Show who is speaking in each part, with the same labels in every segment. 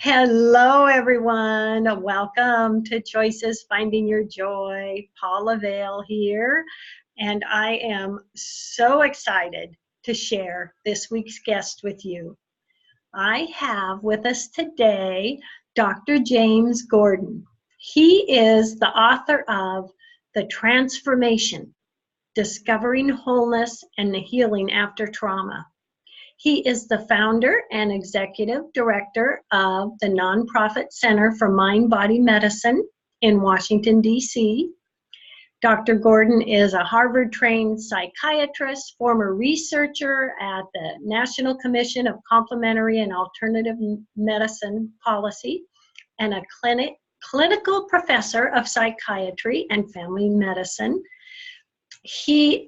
Speaker 1: Hello, everyone. Welcome to Choices Finding Your Joy. Paula Vail here, and I am so excited to share this week's guest with you. I have with us today Dr. James Gordon. He is the author of The Transformation: Discovering Wholeness and Healing After Trauma. He is the founder and executive director of the nonprofit Center for Mind-Body Medicine in Washington, D.C. Dr. Gordon is a Harvard-trained psychiatrist, former researcher at the National Commission of Complementary and Alternative Medicine Policy, and a clinical professor of psychiatry and family medicine. He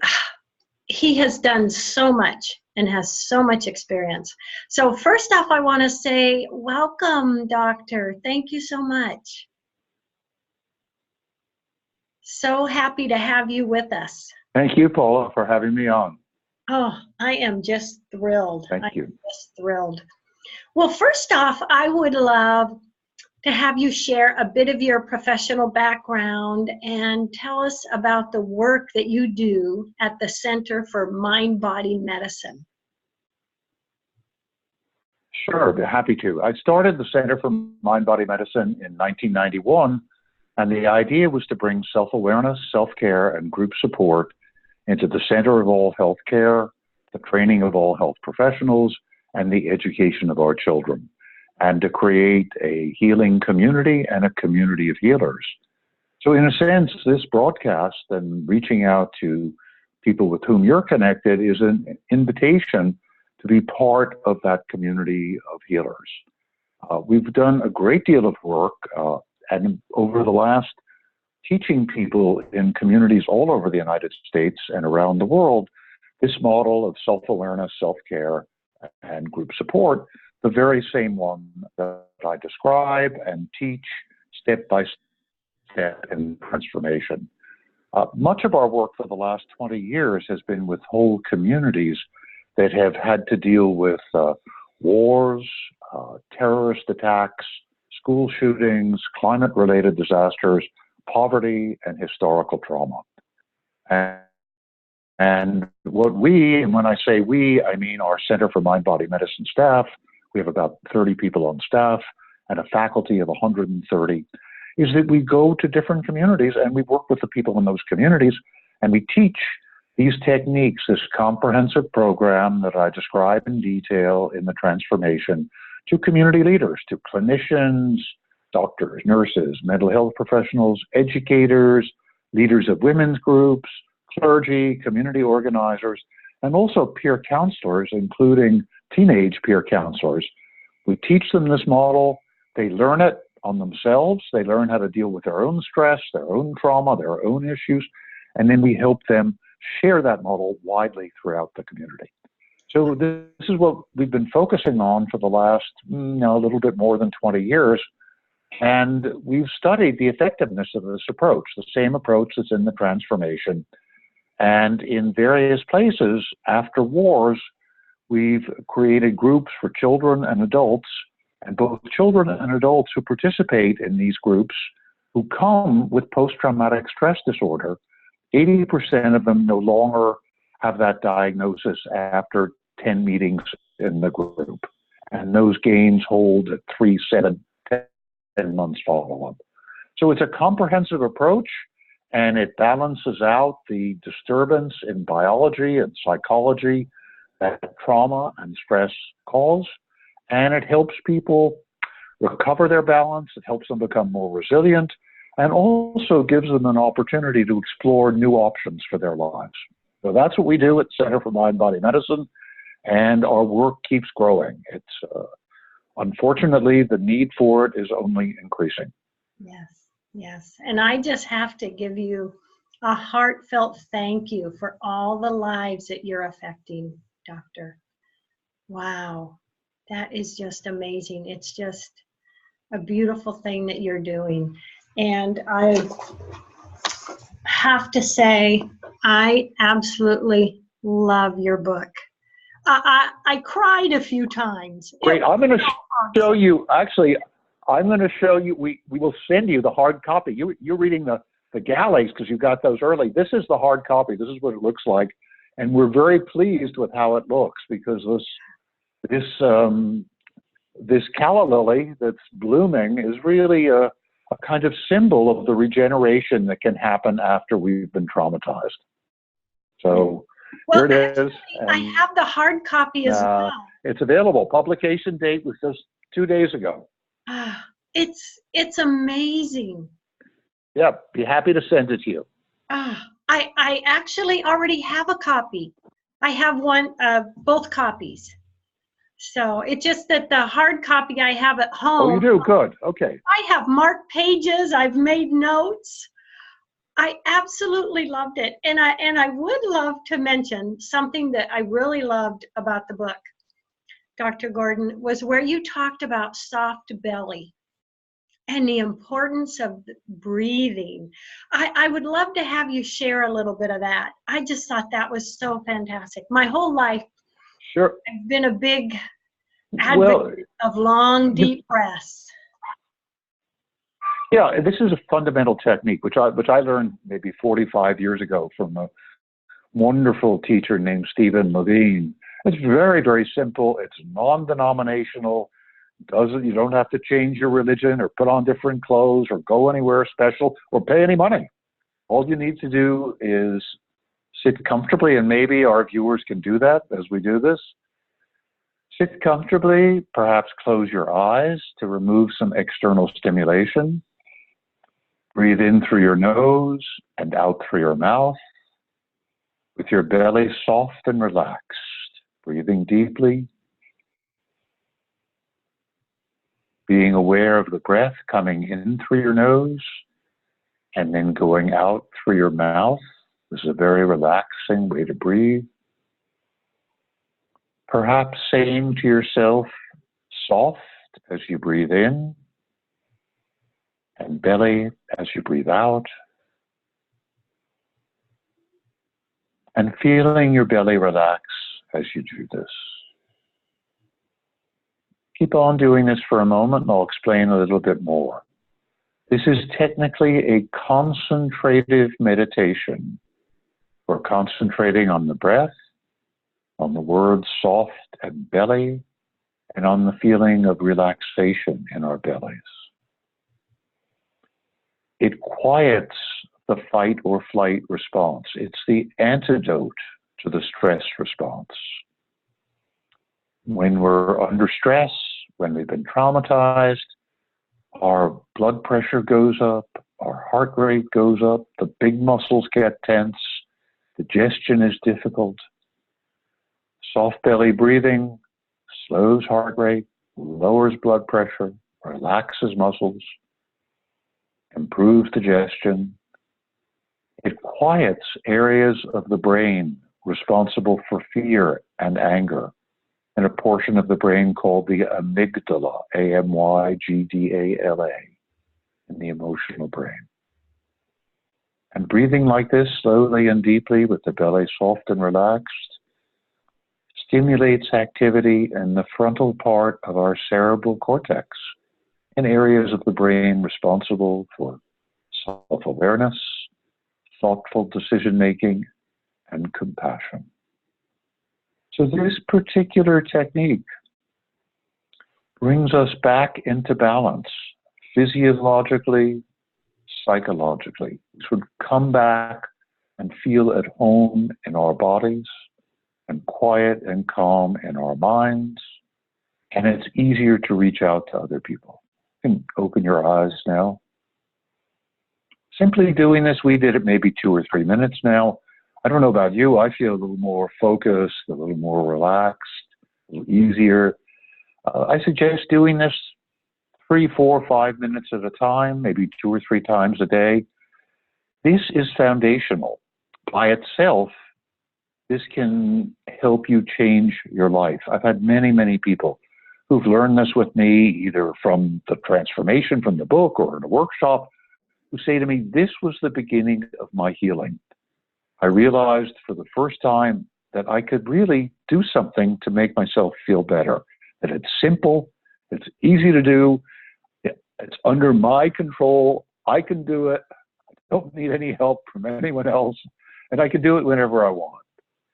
Speaker 1: has done so much and has so much experience. So first off, I want to say, welcome, doctor. Thank you so much. So happy to have you with us.
Speaker 2: Thank you, Paula, for having me on.
Speaker 1: Oh, I am just thrilled.
Speaker 2: Thank you.
Speaker 1: Just thrilled. Well, first off, I would love to have you share a bit of your professional background and tell us about the work that you do at the Center for Mind-Body Medicine.
Speaker 2: Sure, I'd be happy to. I started the Center for Mind-Body Medicine in 1991, and the idea was to bring self-awareness, self-care, and group support into the center of all healthcare, the training of all health professionals, and the education of our children, and to create a healing community and a community of healers. So in a sense, this broadcast and reaching out to people with whom you're connected is an invitation to be part of that community of healers. We've done a great deal of work and over the last teaching people in communities all over the United States and around the world, this model of self-awareness, self-care, and group support, the very same one that I describe and teach step by step in transformation. Much of our work for the last 20 years has been with whole communities that have had to deal with wars, terrorist attacks, school shootings, climate-related disasters, poverty, and historical trauma. And what we, and when I say we, I mean our Center for Mind-Body Medicine staff, we have about 30 people on staff and a faculty of 130, is that we go to different communities and we work with the people in those communities and we teach these techniques, this comprehensive program that I describe in detail in the transformation, to community leaders, to clinicians, doctors, nurses, mental health professionals, educators, leaders of women's groups, clergy, community organizers, and also peer counselors, including teenage peer counselors. We teach them this model. They learn it on themselves. They learn how to deal with their own stress, their own trauma, their own issues, and then we help them share that model widely throughout the community. So this is what we've been focusing on for the last, a little bit more than 20 years. And we've studied the effectiveness of this approach, the same approach that's in the transformation. And in various places after wars, we've created groups for children and adults, and both children and adults who participate in these groups who come with post-traumatic stress disorder, 80% of them no longer have that diagnosis after 10 meetings in the group. And those gains hold at 3, 7, 10 months follow-up. So it's a comprehensive approach, and it balances out the disturbance in biology and psychology that trauma and stress cause, and it helps people recover their balance, it helps them become more resilient, and also gives them an opportunity to explore new options for their lives. So that's what we do at Center for Mind-Body Medicine, and our work keeps growing. It's unfortunately, the need for it is only increasing.
Speaker 1: Yes, yes. And I just have to give you a heartfelt thank you for all the lives that you're affecting, Doctor. Wow, that is just amazing. It's just a beautiful thing that you're doing. And I have to say, I absolutely love your book. I cried a few times.
Speaker 2: Great. I'm going to show you, actually, I'm going to show you, we will send you the hard copy. You're reading the galleys because you got those early. This is the hard copy. This is what it looks like. And we're very pleased with how it looks because this calla lily that's blooming is really a kind of symbol of the regeneration that can happen after we've been traumatized. So
Speaker 1: well,
Speaker 2: here it is.
Speaker 1: I have the hard copy as well.
Speaker 2: It's available. Publication date was just 2 days ago.
Speaker 1: It's amazing.
Speaker 2: Yeah, be happy to send it to you.
Speaker 1: I actually already have a copy. I have both copies. So it's just that the hard copy I have at home.
Speaker 2: Oh, you do? Good. Okay.
Speaker 1: I have marked pages. I've made notes. I absolutely loved it. And I would love to mention something that I really loved about the book, Dr. Gordon, was where you talked about soft belly and the importance of breathing. I would love to have you share a little bit of that. I just thought that was so fantastic. My whole life,
Speaker 2: sure,
Speaker 1: I've been a big advocate of long, deep breaths.
Speaker 2: Yeah, this is a fundamental technique, which I learned maybe 45 years ago from a wonderful teacher named Stephen Levine. It's very, very simple. It's non-denominational. You don't have to change your religion or put on different clothes or go anywhere special or pay any money. All you need to do is sit comfortably, and maybe our viewers can do that as we do this. Sit comfortably, perhaps close your eyes to remove some external stimulation. Breathe in through your nose and out through your mouth with your belly soft and relaxed, breathing deeply, being aware of the breath coming in through your nose and then going out through your mouth. This is a very relaxing way to breathe. Perhaps saying to yourself, soft as you breathe in, and belly as you breathe out, and feeling your belly relax as you do this. Keep on doing this for a moment and I'll explain a little bit more. This is technically a concentrative meditation. We're concentrating on the breath, on the words soft and belly, and on the feeling of relaxation in our bellies. It quiets the fight or flight response. It's the antidote to the stress response. When we're under stress, when we've been traumatized, our blood pressure goes up, our heart rate goes up, the big muscles get tense, digestion is difficult. Soft belly breathing slows heart rate, lowers blood pressure, relaxes muscles, improves digestion. It quiets areas of the brain responsible for fear and anger, and a portion of the brain called the amygdala, A-M-Y-G-D-A-L-A, in the emotional brain. And breathing like this, slowly and deeply with the belly soft and relaxed, stimulates activity in the frontal part of our cerebral cortex, in areas of the brain responsible for self-awareness, thoughtful decision-making, and compassion. So this particular technique brings us back into balance, physiologically, psychologically. We should come back and feel at home in our bodies and quiet and calm in our minds. And it's easier to reach out to other people. You can open your eyes now. Simply doing this, we did it maybe 2 or 3 minutes now. I don't know about you, I feel a little more focused, a little more relaxed, a little easier. I suggest doing this 3, 4, 5 minutes at a time, maybe 2 or 3 times a day. This is foundational. By itself, this can help you change your life. I've had many, many people who've learned this with me, either from the transformation from the book or in a workshop, who say to me, this was the beginning of my healing. I realized for the first time that I could really do something to make myself feel better, that it's simple, It's easy to do. It's under my control. I can do it. I don't need any help from anyone else. And I can do it whenever I want.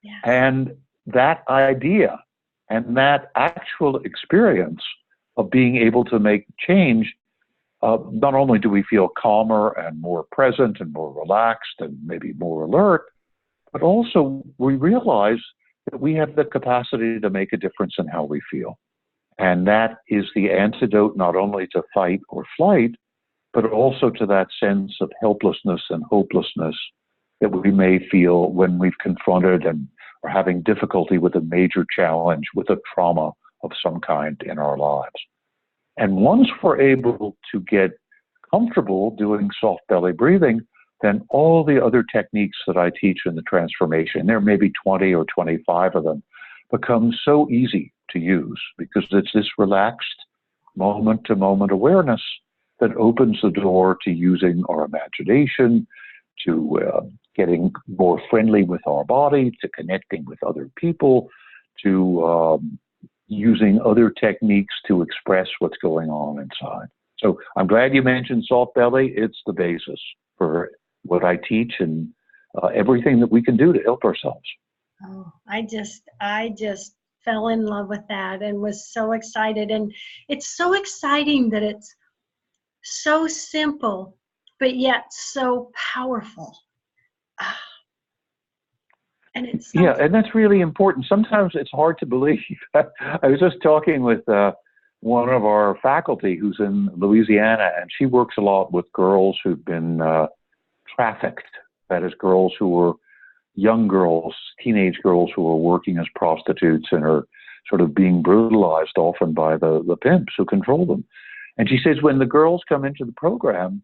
Speaker 1: Yes.
Speaker 2: And that idea and that actual experience of being able to make change, not only do we feel calmer and more present and more relaxed and maybe more alert, but also we realize that we have the capacity to make a difference in how we feel. And that is the antidote not only to fight or flight, but also to that sense of helplessness and hopelessness that we may feel when we've confronted and are having difficulty with a major challenge, with a trauma of some kind in our lives. And once we're able to get comfortable doing soft belly breathing, then all the other techniques that I teach in the transformation, there may be 20 or 25 of them, become so easy to use because it's this relaxed moment-to-moment awareness that opens the door to using our imagination, to getting more friendly with our body, to connecting with other people, to using other techniques to express what's going on inside. So I'm glad you mentioned soft belly. It's the basis for what I teach and everything that we can do to help ourselves.
Speaker 1: Oh, I just fell in love with that and was so excited. And it's so exciting that it's so simple, but yet so powerful. And it's so
Speaker 2: and that's really important. Sometimes it's hard to believe. I was just talking with one of our faculty who's in Louisiana, and she works a lot with girls who've been trafficked. That is, girls who were young girls, teenage girls who are working as prostitutes and are sort of being brutalized often by the pimps who control them. And she says when the girls come into the program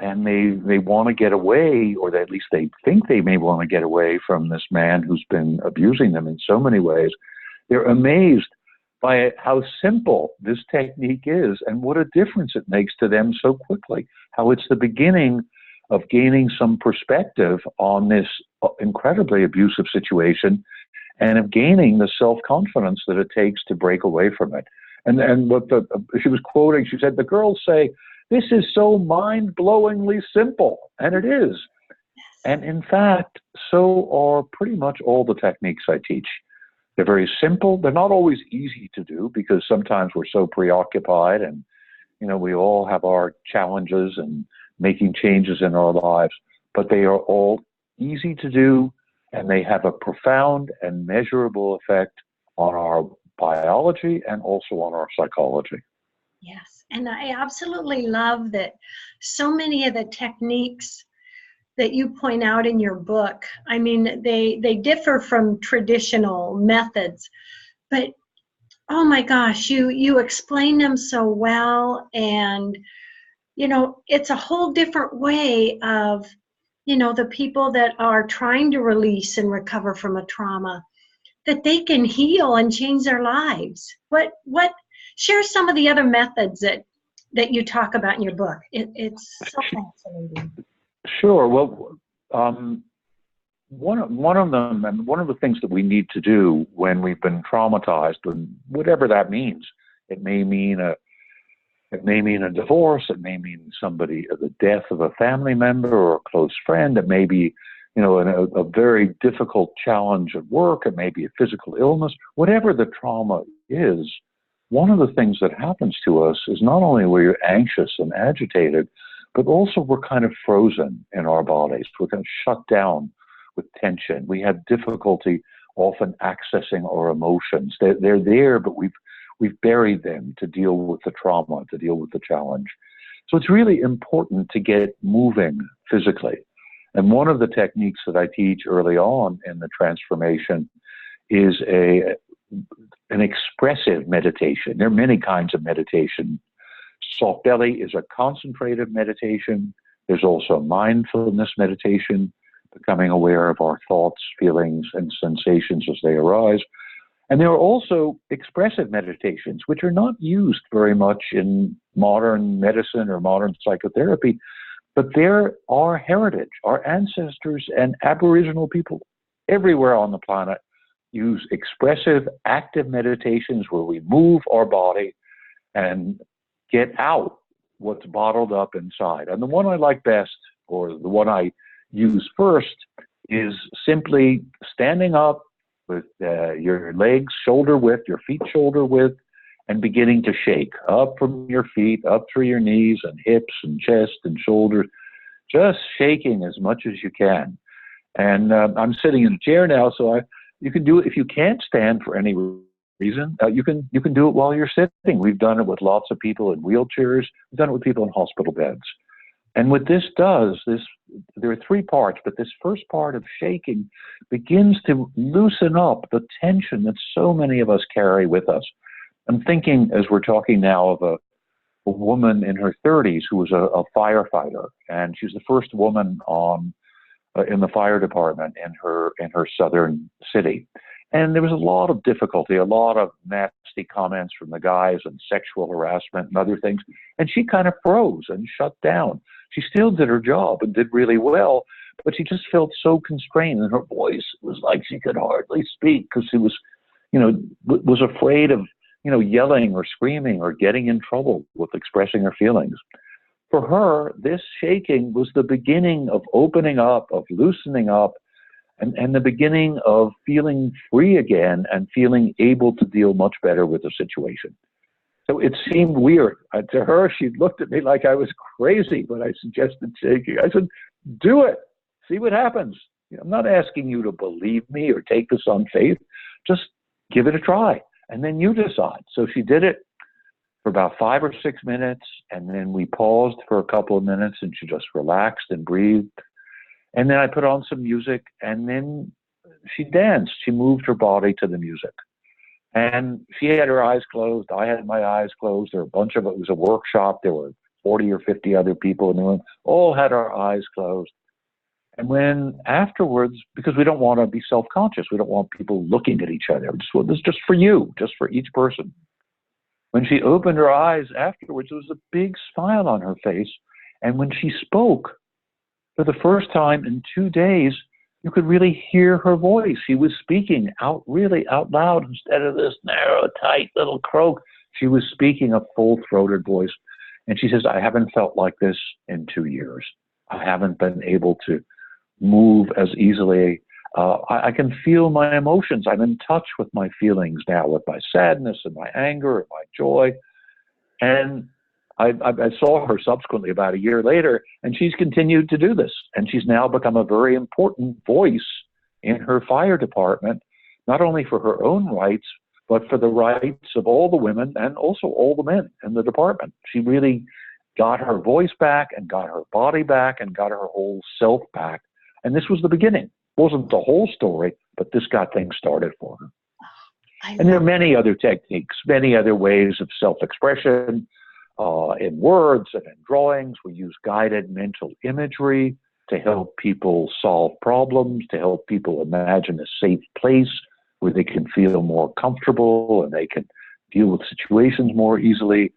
Speaker 2: and they want to get away, or at least they think they may want to get away from this man who's been abusing them in so many ways, they're amazed by how simple this technique is and what a difference it makes to them so quickly, how it's the beginning of gaining some perspective on this incredibly abusive situation and of gaining the self-confidence that it takes to break away from it. And what she was quoting, she said, the girls say, this is so mind-blowingly simple, and it is. And in fact, so are pretty much all the techniques I teach. They're very simple. They're not always easy to do because sometimes we're so preoccupied and, we all have our challenges and making changes in our lives, but they are all easy to do, and they have a profound and measurable effect on our biology and also on our psychology.
Speaker 1: Yes, and I absolutely love that so many of the techniques that you point out in your book, I mean, they differ from traditional methods, but oh my gosh, you explain them so well, and it's a whole different way of, the people that are trying to release and recover from a trauma, that they can heal and change their lives. Share some of the other methods that you talk about in your book. It's so fascinating.
Speaker 2: Sure. Well, one of them, and one of the things that we need to do when we've been traumatized, and whatever that means, it may mean a divorce, it may mean the death of a family member or a close friend, it may be, a very difficult challenge at work, it may be a physical illness, whatever the trauma is. One of the things that happens to us is not only we're anxious and agitated, but also we're kind of frozen in our bodies. We're kind of shut down with tension. We have difficulty often accessing our emotions. They're there, but we've buried them to deal with the trauma, to deal with the challenge. So it's really important to get moving physically. And one of the techniques that I teach early on in the transformation is an expressive meditation. There are many kinds of meditation. Soft belly is a concentrated meditation. There's also mindfulness meditation, becoming aware of our thoughts, feelings, and sensations as they arise. And there are also expressive meditations, which are not used very much in modern medicine or modern psychotherapy, but they're our heritage. Our ancestors and Aboriginal people everywhere on the planet use expressive, active meditations where we move our body and get out what's bottled up inside. And the one I like best, or the one I use first, is simply standing up with your legs shoulder width, your feet shoulder width, and beginning to shake up from your feet, up through your knees and hips and chest and shoulders, just shaking as much as you can. And I'm sitting in a chair now, so you can do it. If you can't stand for any reason, you can do it while you're sitting. We've done it with lots of people in wheelchairs. We've done it with people in hospital beds. And what this does, there are three parts, but this first part of shaking begins to loosen up the tension that so many of us carry with us. I'm thinking, as we're talking now, of a woman in her 30s who was a firefighter, and she's the first woman in the fire department in her southern city. And there was a lot of difficulty, a lot of nasty comments from the guys and sexual harassment and other things. And she kind of froze and shut down. She still did her job and did really well, but she just felt so constrained, and her voice was like she could hardly speak because she was, was afraid of, yelling or screaming or getting in trouble with expressing her feelings. For her, this shaking was the beginning of opening up, of loosening up, and the beginning of feeling free again and feeling able to deal much better with the situation. So it seemed weird. To her, she looked at me like I was crazy when I suggested shaking. I said, do it. See what happens. I'm not asking you to believe me or take this on faith. Just give it a try, and then you decide. So she did it for about 5 or 6 minutes, and then we paused for a couple of minutes, and she just relaxed and breathed. And then I put on some music, and then she danced. She moved her body to the music. And she had her eyes closed. I had my eyes closed. There were a bunch of it was a workshop. There were 40 or 50 other people in the room, all had our eyes closed. And when afterwards, because we don't want to be self-conscious, we don't want people looking at each other. This is just for you, just for each person. When she opened her eyes afterwards, there was a big smile on her face. And when she spoke, for the first time in 2 days, you could really hear her voice. She was speaking really out loud instead of this narrow, tight little croak. She was speaking a full-throated voice. And she says, I haven't felt like this in 2 years. I haven't been able to move as easily. I can feel my emotions. I'm in touch with my feelings now, with my sadness and my anger and my joy. And I saw her subsequently about a year later, and she's continued to do this. And she's now become a very important voice in her fire department, not only for her own rights, but for the rights of all the women and also all the men in the department. She really got her voice back and got her body back and got her whole self back. And this was the beginning. It wasn't the whole story, but this got things started for her. And there are many other techniques, many other ways of self-expression, in words and in drawings. We use guided mental imagery to help people solve problems, to help people imagine a safe place where they can feel more comfortable and they can deal with situations more easily.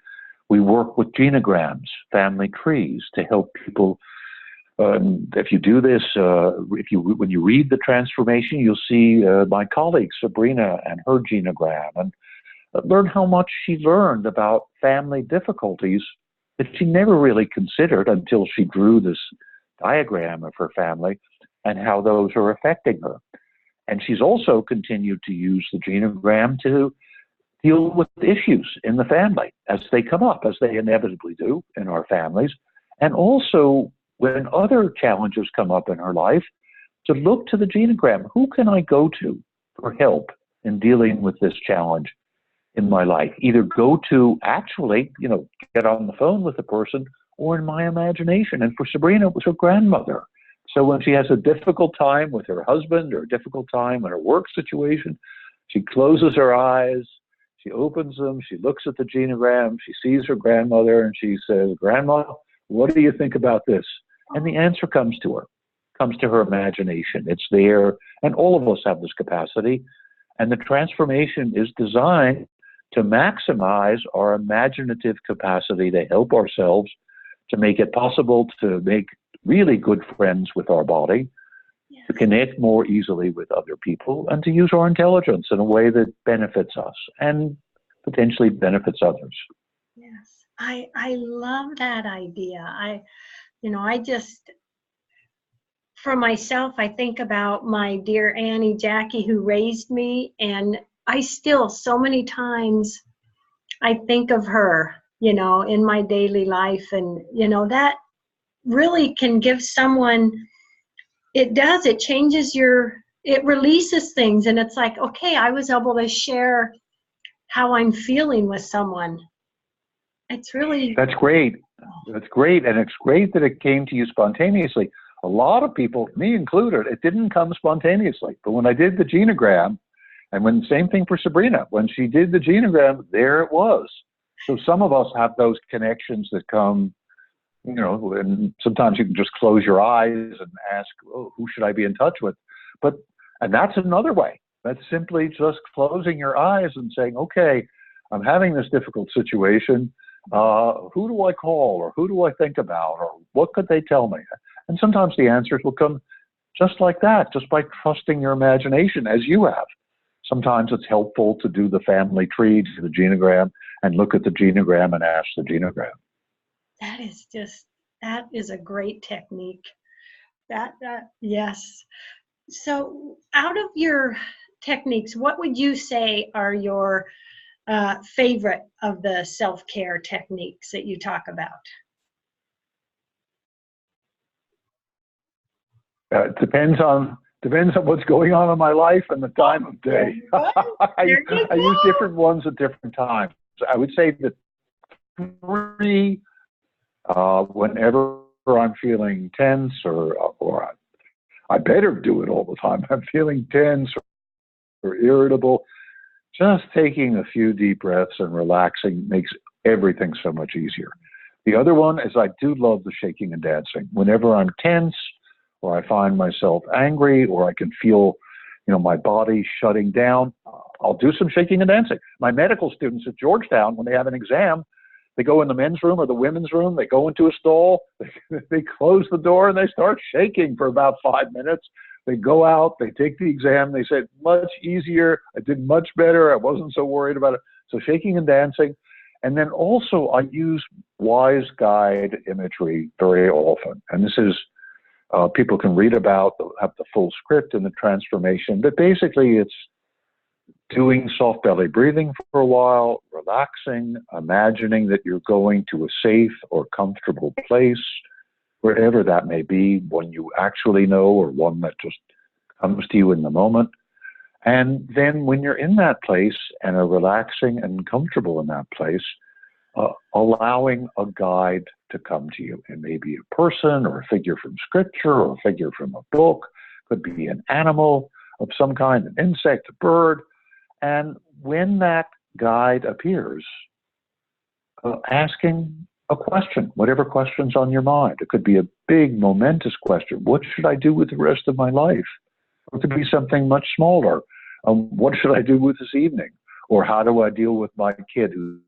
Speaker 2: We work with genograms, family trees, to help people. If you do this, when you read the transformation, you'll see my colleague Sabrina and her genogram, and learn how much she learned about family difficulties that she never really considered until she drew this diagram of her family and how those are affecting her. And she's also continued to use the genogram to deal with issues in the family as they come up, as they inevitably do in our families, and also when other challenges come up in her life, to look to the genogram. Who can I go to for help in dealing with this challenge in my life? Either go to actually, get on the phone with the person, or in my imagination. And for Sabrina, it was her grandmother. So when she has a difficult time with her husband or a difficult time in her work situation, she closes her eyes, she opens them, she looks at the genogram, she sees her grandmother, and she says, Grandma, what do you think about this? And the answer comes to her imagination. It's there, and all of us have this capacity. And the transformation is designed to maximize our imaginative capacity to help ourselves, to make it possible to make really good friends with our body, to connect more easily with other people, and to use our intelligence in a way that benefits us and potentially benefits others.
Speaker 1: Yes. I love that idea. I just, for myself, I think about my dear Annie Jackie who raised me, and I still so many times I think of her, in my daily life, and that really can give someone, it changes it releases things, and it's like, okay, I was able to share how I'm feeling with someone. It's really,
Speaker 2: That's great. That's great. And it's great that it came to you spontaneously. A lot of people, me included, it didn't come spontaneously. But when I did the genogram, and when same thing for Sabrina, when she did the genogram, there it was. So some of us have those connections that come, and sometimes you can just close your eyes and ask, oh, who should I be in touch with? And that's another way. That's simply just closing your eyes and saying, okay, I'm having this difficult situation. Who do I call, or who do I think about, or what could they tell me? And sometimes the answers will come just like that, just by trusting your imagination, as you have. Sometimes it's helpful to do the family tree, do the genogram, and look at the genogram and ask the genogram.
Speaker 1: That is a great technique. Yes. So out of your techniques, what would you say are your favorite of the self-care techniques that you talk about?
Speaker 2: It depends on what's going on in my life and the time of day. I use different ones at different times. I would say that 3, whenever I'm feeling tense, or I better do it all the time. I'm feeling tense or irritable. Just taking a few deep breaths and relaxing makes everything so much easier. The other one is, I do love the shaking and dancing. Whenever I'm tense, or I find myself angry, or I can feel, my body shutting down, I'll do some shaking and dancing. My medical students at Georgetown, when they have an exam, they go in the men's room or the women's room, they go into a stall, they close the door, and they start shaking for about 5 minutes. They go out, they take the exam, they say, much easier, I did much better, I wasn't so worried about it. So shaking and dancing. And then also I use wise guide imagery very often. And this is, people can read about, have the full script and the transformation, but basically it's doing soft belly breathing for a while, relaxing, imagining that you're going to a safe or comfortable place, wherever that may be, one you actually know or one that just comes to you in the moment. And then when you're in that place and are relaxing and comfortable in that place, allowing a guide to come to you. It may be a person or a figure from scripture or a figure from a book, could be an animal of some kind, an insect, a bird. And when that guide appears, asking a question, whatever question's on your mind. It could be a big, momentous question. What should I do with the rest of my life? Or it could be something much smaller. What should I do with this evening? Or how do I deal with my kid who's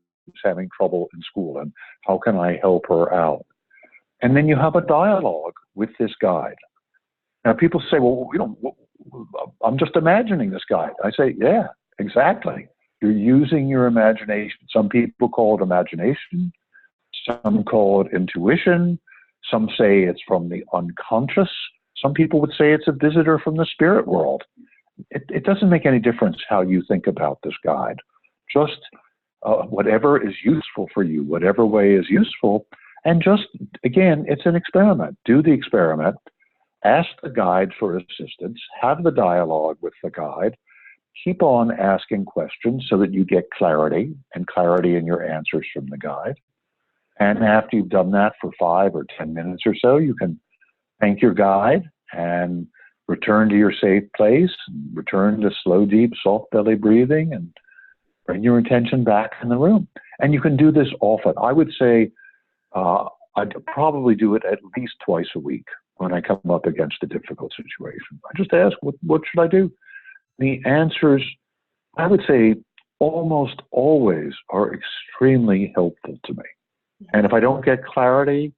Speaker 2: having trouble in school, and how can I help her out? And then you have a dialogue with this guide. Now, people say, well, I'm just imagining this guide. I say, yeah, exactly. You're using your imagination. Some people call it imagination. Some call it intuition. Some say it's from the unconscious. Some people would say it's a visitor from the spirit world. It doesn't make any difference how you think about this guide. Just whatever is useful for you, whatever way is useful. And just, again, it's an experiment. Do the experiment. Ask the guide for assistance. Have the dialogue with the guide. Keep on asking questions so that you get clarity in your answers from the guide. And after you've done that for 5 or 10 minutes or so, you can thank your guide and return to your safe place, return to slow, deep, soft belly breathing, and bring your intention back in the room. And you can do this often. I would say I'd probably do it at least twice a week when I come up against a difficult situation. I just ask, what should I do? The answers, I would say, almost always are extremely helpful to me. And if I don't get clarity,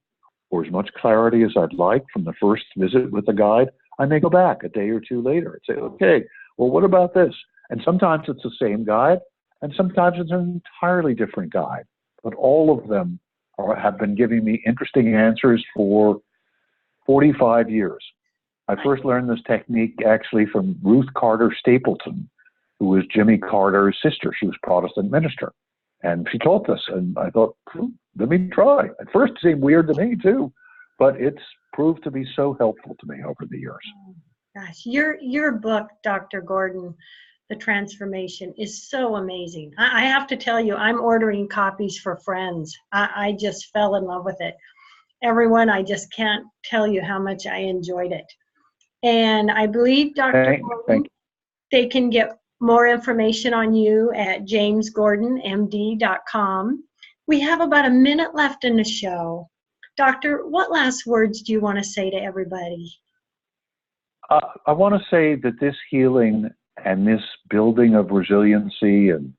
Speaker 2: or as much clarity as I'd like from the first visit with the guide, I may go back a day or two later and say, okay, well, what about this? And sometimes it's the same guide, and sometimes it's an entirely different guide. But all of them have been giving me interesting answers for 45 years. I first learned this technique actually from Ruth Carter Stapleton, who was Jimmy Carter's sister. She was a Protestant minister. And she taught this, and I thought, let me try. At first it seemed weird to me too, but it's proved to be so helpful to me over the years.
Speaker 1: Gosh, your book, Dr. Gordon, The Transformation, is so amazing. I have to tell you, I'm ordering copies for friends. I just fell in love with it. Everyone, I just can't tell you how much I enjoyed it. And I believe, Dr. Gordon, they can get more information on you at jamesgordonmd.com. We have about a minute left in the show. Doctor, what last words do you want to say to everybody?
Speaker 2: I want to say that this healing and this building of resiliency and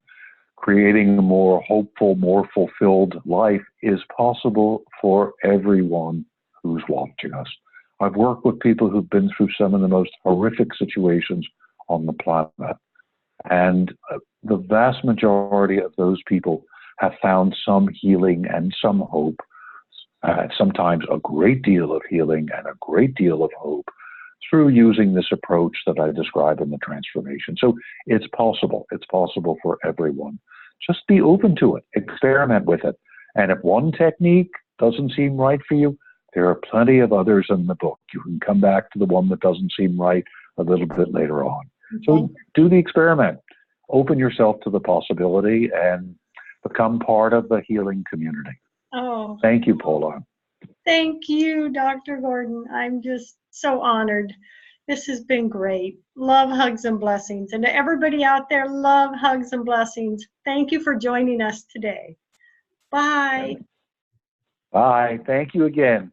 Speaker 2: creating a more hopeful, more fulfilled life is possible for everyone who's watching us. I've worked with people who've been through some of the most horrific situations on the planet. And the vast majority of those people have found some healing and some hope, sometimes a great deal of healing and a great deal of hope through using this approach that I describe in The Transformation. So it's possible. It's possible for everyone. Just be open to it. Experiment with it. And if one technique doesn't seem right for you, there are plenty of others in the book. You can come back to the one that doesn't seem right a little bit later on. So do the experiment. Open yourself to the possibility and become part of the healing community.
Speaker 1: Oh,
Speaker 2: thank you, Paula.
Speaker 1: Thank you, Dr. Gordon. I'm just so honored. This has been great. Love, hugs, and blessings. And to everybody out there, love, hugs, and blessings. Thank you for joining us today. Bye.
Speaker 2: Bye. Thank you again.